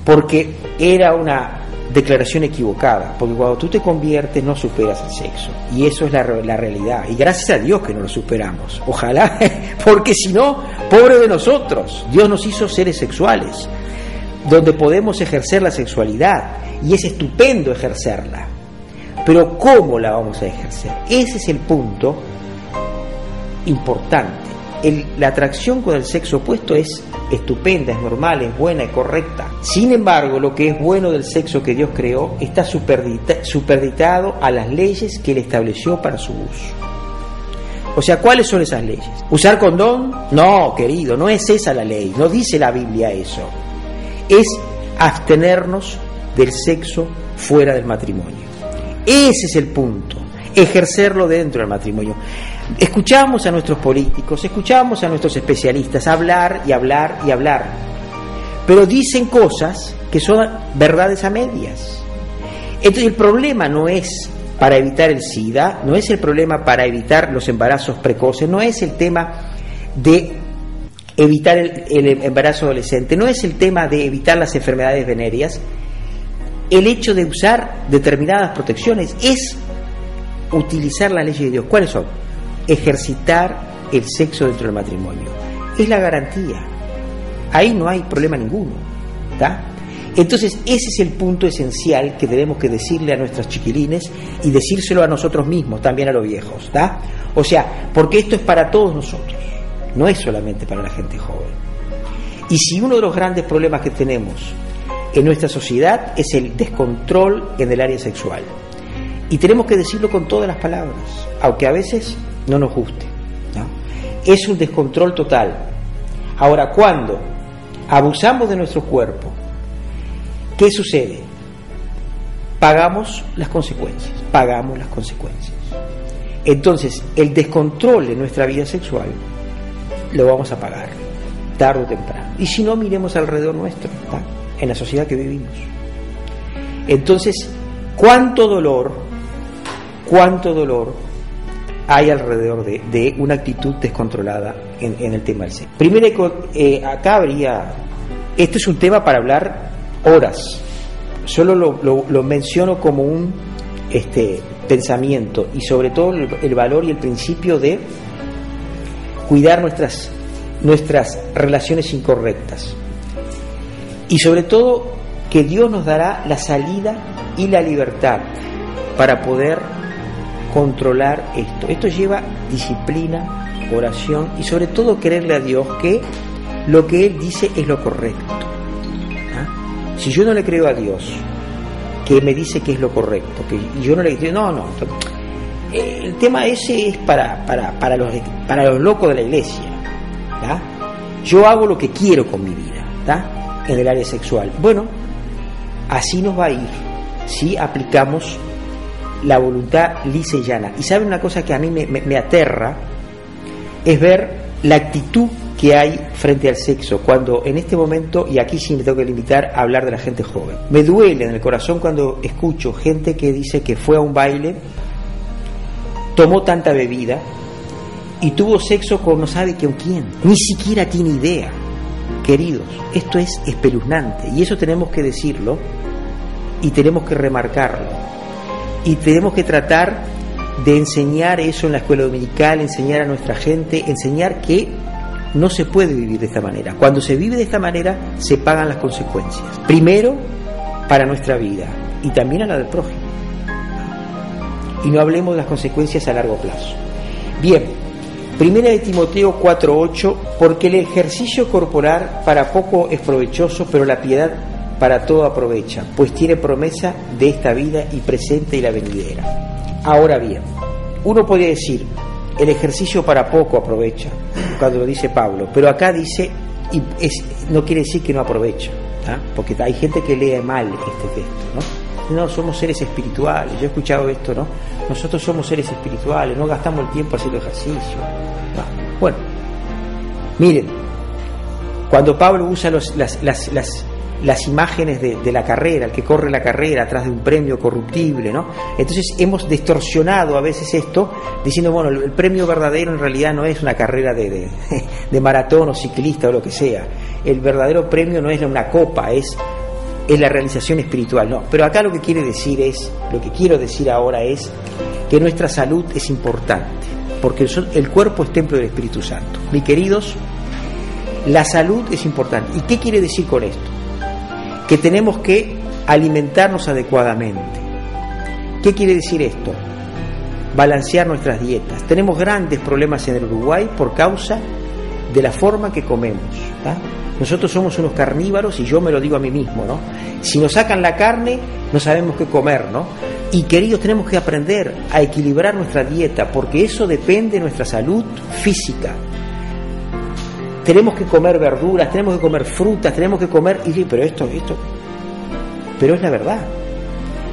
porque era una declaración equivocada, porque cuando tú te conviertes no superas el sexo, y eso es la realidad, y gracias a Dios que no lo superamos, ojalá, porque si no, pobre de nosotros. Dios nos hizo seres sexuales, donde podemos ejercer la sexualidad, y es estupendo ejercerla, pero ¿cómo la vamos a ejercer? Ese es el punto importante. La atracción con el sexo opuesto es estupenda, es normal, es buena, es correcta. Sin embargo, lo que es bueno del sexo que Dios creó está superditado a las leyes que Él estableció para su uso. O sea, ¿cuáles son esas leyes? ¿Usar condón? No, querido, no es esa la ley, no dice la Biblia eso. Es abstenernos del sexo fuera del matrimonio. Ese es el punto, ejercerlo dentro del matrimonio. Escuchamos a nuestros políticos, escuchamos a nuestros especialistas hablar y hablar y hablar, pero dicen cosas que son verdades a medias. Entonces el problema no es para evitar el SIDA, no es el problema para evitar los embarazos precoces, no es el tema de evitar el embarazo adolescente, no es el tema de evitar las enfermedades venéreas. El hecho de usar determinadas protecciones es utilizar las leyes de Dios. ¿Cuáles son? Ejercitar el sexo dentro del matrimonio. Es la garantía. Ahí no hay problema ninguno. ¿Está? Entonces ese es el punto esencial que tenemos que decirle a nuestros chiquilines y decírselo a nosotros mismos, también a los viejos. ¿Está? O sea, porque esto es para todos nosotros, no es solamente para la gente joven. Y si uno de los grandes problemas que tenemos en nuestra sociedad es el descontrol en el área sexual, y tenemos que decirlo con todas las palabras, aunque a veces no nos guste, ¿no? Es un descontrol total. Ahora, cuando abusamos de nuestro cuerpo, ¿qué sucede? Pagamos las consecuencias. Entonces, el descontrol en nuestra vida sexual lo vamos a pagar, tarde o temprano. Y si no, miremos alrededor nuestro, ¿está? En la sociedad que vivimos. Entonces, ¿cuánto dolor hay alrededor de una actitud descontrolada en el tema del sexo? Primero, acá habría... Este es un tema para hablar horas. Solo lo menciono como un pensamiento, y sobre todo el valor y el principio de cuidar nuestras relaciones incorrectas. Y sobre todo que Dios nos dará la salida y la libertad para poder controlar esto. Esto lleva disciplina, oración y sobre todo creerle a Dios que lo que Él dice es lo correcto. ¿Ah? Si yo no le creo a Dios que me dice que es lo correcto, que yo no le creo, no. El tema ese es para los locos de la iglesia. ¿Tá? Yo hago lo que quiero con mi vida, ¿tá? En el área sexual. Bueno, así nos va a ir si aplicamos la voluntad lisa y llana. Y ¿saben una cosa que a mí me aterra? Es ver la actitud que hay frente al sexo, cuando en este momento, y aquí sí me tengo que limitar a hablar de la gente joven, me duele en el corazón cuando escucho gente que dice que fue a un baile, tomó tanta bebida y tuvo sexo con no sabe con quién, ni siquiera tiene idea. Queridos, esto es espeluznante, y eso tenemos que decirlo y tenemos que remarcarlo y tenemos que tratar de enseñar eso en la escuela dominical, enseñar a nuestra gente, enseñar que no se puede vivir de esta manera. Cuando se vive de esta manera se pagan las consecuencias, primero para nuestra vida y también a la del prójimo, y no hablemos de las consecuencias a largo plazo. Bien, 1 de Timoteo 4:8, porque el ejercicio corporal para poco es provechoso, pero la piedad para todo aprovecha, pues tiene promesa de esta vida y presente y la venidera. Ahora bien, uno podría decir, el ejercicio para poco aprovecha, cuando lo dice Pablo, pero acá dice, no quiere decir que no aprovecha, ¿tá? Porque hay gente que lee mal este texto, ¿no? No, somos seres espirituales, yo he escuchado esto, ¿no? Nosotros somos seres espirituales, no gastamos el tiempo haciendo ejercicio. No. Bueno, miren, cuando Pablo usa las imágenes de la carrera, el que corre la carrera atrás de un premio corruptible, ¿no? Entonces hemos distorsionado a veces esto, diciendo, bueno, el premio verdadero en realidad no es una carrera de maratón o ciclista o lo que sea. El verdadero premio no es una copa, es la realización espiritual, no. Pero acá lo que quiero decir ahora es que nuestra salud es importante, porque el cuerpo es templo del Espíritu Santo. Mis queridos, la salud es importante. ¿Y qué quiere decir con esto? Que tenemos que alimentarnos adecuadamente. ¿Qué quiere decir esto? Balancear nuestras dietas. Tenemos grandes problemas en el Uruguay por causa de la forma que comemos, ¿tá? Nosotros somos unos carnívoros, y yo me lo digo a mí mismo, ¿no? Si nos sacan la carne, no sabemos qué comer, ¿no? Y queridos, tenemos que aprender a equilibrar nuestra dieta, porque eso depende de nuestra salud física. Tenemos que comer verduras, tenemos que comer frutas, tenemos que comer... pero es la verdad.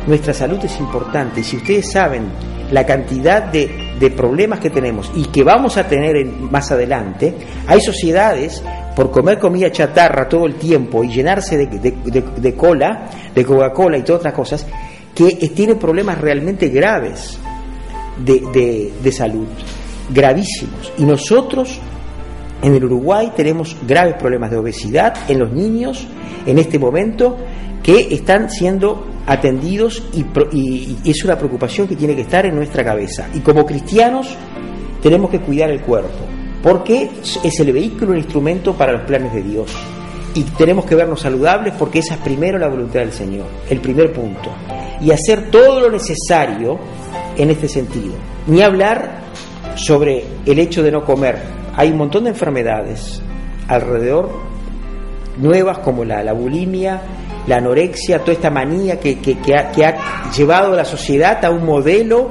nuestra salud es importante. Y si ustedes saben la cantidad de problemas que tenemos y que vamos a tener más adelante, hay sociedades, por comer comida chatarra todo el tiempo y llenarse de cola, de Coca-Cola y todas otras cosas, que tienen problemas realmente graves de salud, gravísimos. Y nosotros en el Uruguay tenemos graves problemas de obesidad en los niños en este momento, que están siendo atendidos y es una preocupación que tiene que estar en nuestra cabeza. Y como cristianos tenemos que cuidar el cuerpo, porque es el vehículo, el instrumento para los planes de Dios. Y tenemos que vernos saludables, porque esa es primero la voluntad del Señor, el primer punto. Y hacer todo lo necesario en este sentido. Ni hablar sobre el hecho de no comer. Hay un montón de enfermedades alrededor, nuevas, como la bulimia, la anorexia, toda esta manía que ha llevado a la sociedad a un modelo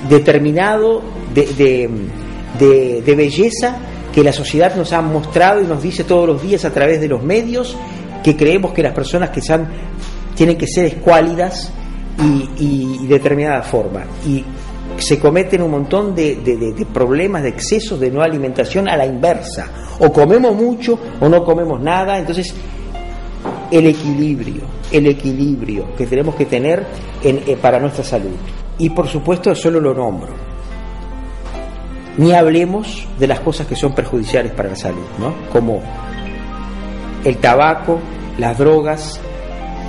determinado de belleza que la sociedad nos ha mostrado y nos dice todos los días a través de los medios, que creemos que las personas que tienen que ser escuálidas y determinada forma. Y se cometen un montón de problemas, de excesos de no alimentación a la inversa. O comemos mucho o no comemos nada. Entonces, el equilibrio que tenemos que tener para nuestra salud. Y por supuesto, solo lo nombro. Ni hablemos de las cosas que son perjudiciales para la salud, ¿no? Como el tabaco, las drogas,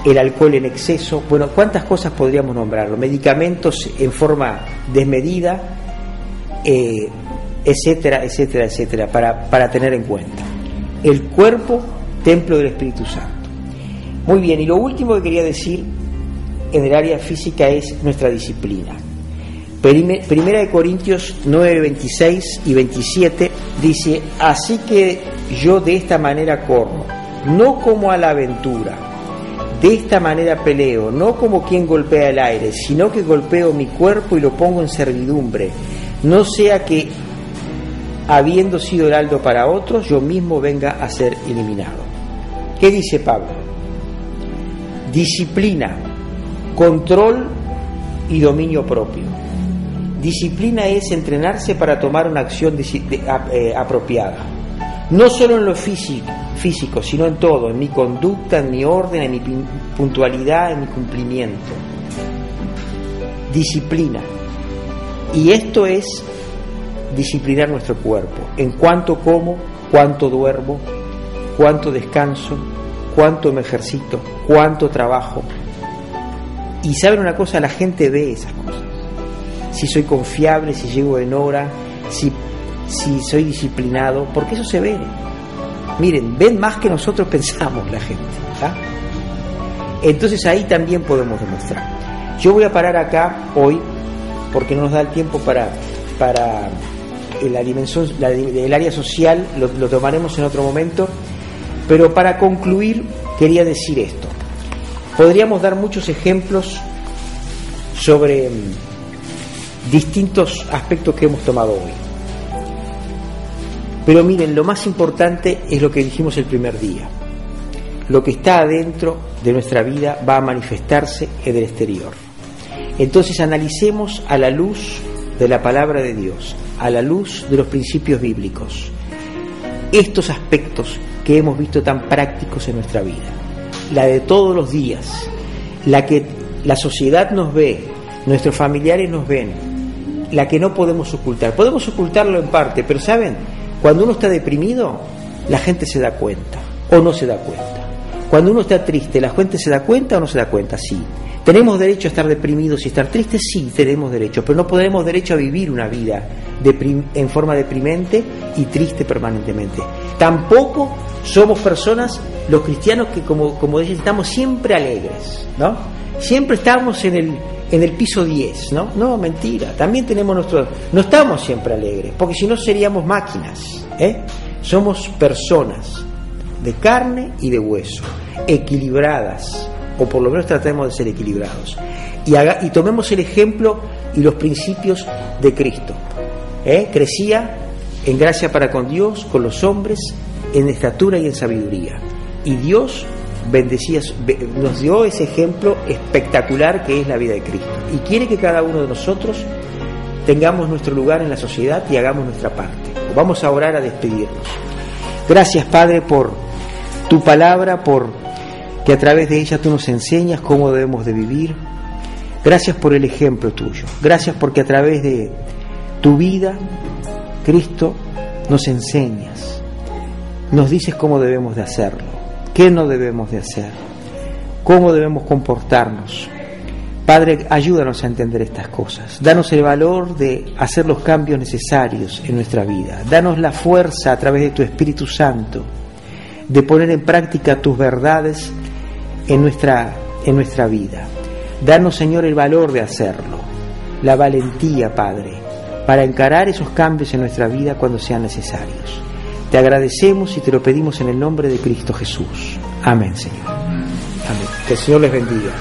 el alcohol en exceso. Bueno, ¿cuántas cosas podríamos nombrar? Los medicamentos en forma desmedida, etcétera, etcétera, etcétera, para tener en cuenta. El cuerpo, templo del Espíritu Santo. Muy bien, y lo último que quería decir en el área física es nuestra disciplina. Primera de Corintios 9, 26 y 27 dice: así que yo de esta manera corro, no como a la aventura, de esta manera peleo, no como quien golpea el aire, sino que golpeo mi cuerpo y lo pongo en servidumbre, no sea que, habiendo sido heraldo para otros, yo mismo venga a ser eliminado. ¿Qué dice Pablo? Disciplina, control y dominio propio. Disciplina es entrenarse para tomar una acción apropiada, no solo en lo físico, sino en todo, en mi conducta, en mi orden, en mi puntualidad, en mi cumplimiento. Disciplina. Y esto es disciplinar nuestro cuerpo, en cuánto como, cuánto duermo, cuánto descanso, cuánto me ejercito, cuánto trabajo. Y saben una cosa, la gente ve esas cosas. Si soy confiable, si llego en hora, si soy disciplinado, porque eso se ve. Miren, ven más que nosotros pensamos la gente, ¿tá? Entonces ahí también podemos demostrar. Yo voy a parar acá hoy, porque no nos da el tiempo para la dimensión, el área social, lo tomaremos en otro momento, pero para concluir quería decir esto. Podríamos dar muchos ejemplos sobre distintos aspectos que hemos tomado hoy. Pero miren, lo más importante es lo que dijimos el primer día. Lo que está adentro de nuestra vida va a manifestarse en el exterior. Entonces analicemos a la luz de la palabra de Dios, a la luz de los principios bíblicos, estos aspectos que hemos visto tan prácticos en nuestra vida, la de todos los días, la que la sociedad nos ve, nuestros familiares nos ven, la que no podemos ocultar. Podemos ocultarlo en parte, pero ¿saben? Cuando uno está deprimido, la gente se da cuenta o no se da cuenta. Cuando uno está triste, ¿la gente se da cuenta o no se da cuenta? Sí. ¿Tenemos derecho a estar deprimidos y estar tristes? Sí, tenemos derecho, pero no tenemos derecho a vivir una vida en forma deprimente y triste permanentemente. Tampoco somos personas, los cristianos, que como dicen, estamos siempre alegres, ¿no? Siempre estamos en el piso 10, ¿no? No, mentira. También tenemos no estamos siempre alegres, porque si no seríamos máquinas, ¿eh? Somos personas de carne y de hueso, equilibradas, o por lo menos tratemos de ser equilibrados. Y tomemos el ejemplo y los principios de Cristo. Crecía en gracia para con Dios, con los hombres, en estatura y en sabiduría. Y Dios nos dio ese ejemplo espectacular que es la vida de Cristo. Y quiere que cada uno de nosotros tengamos nuestro lugar en la sociedad y hagamos nuestra parte. Vamos a orar a despedirnos. Gracias, Padre, por tu palabra, por que a través de ella tú nos enseñas cómo debemos de vivir. Gracias por el ejemplo tuyo. Gracias porque a través de tu vida, Cristo, nos enseñas. Nos dices cómo debemos de hacerlo, qué no debemos de hacer, cómo debemos comportarnos. Padre, ayúdanos a entender estas cosas. Danos el valor de hacer los cambios necesarios en nuestra vida. Danos la fuerza a través de tu Espíritu Santo de poner en práctica tus verdades en nuestra vida. Danos, Señor, el valor de hacerlo, la valentía, Padre, para encarar esos cambios en nuestra vida cuando sean necesarios. Te agradecemos y te lo pedimos en el nombre de Cristo Jesús. Amén, Señor. Amén. Que el Señor les bendiga.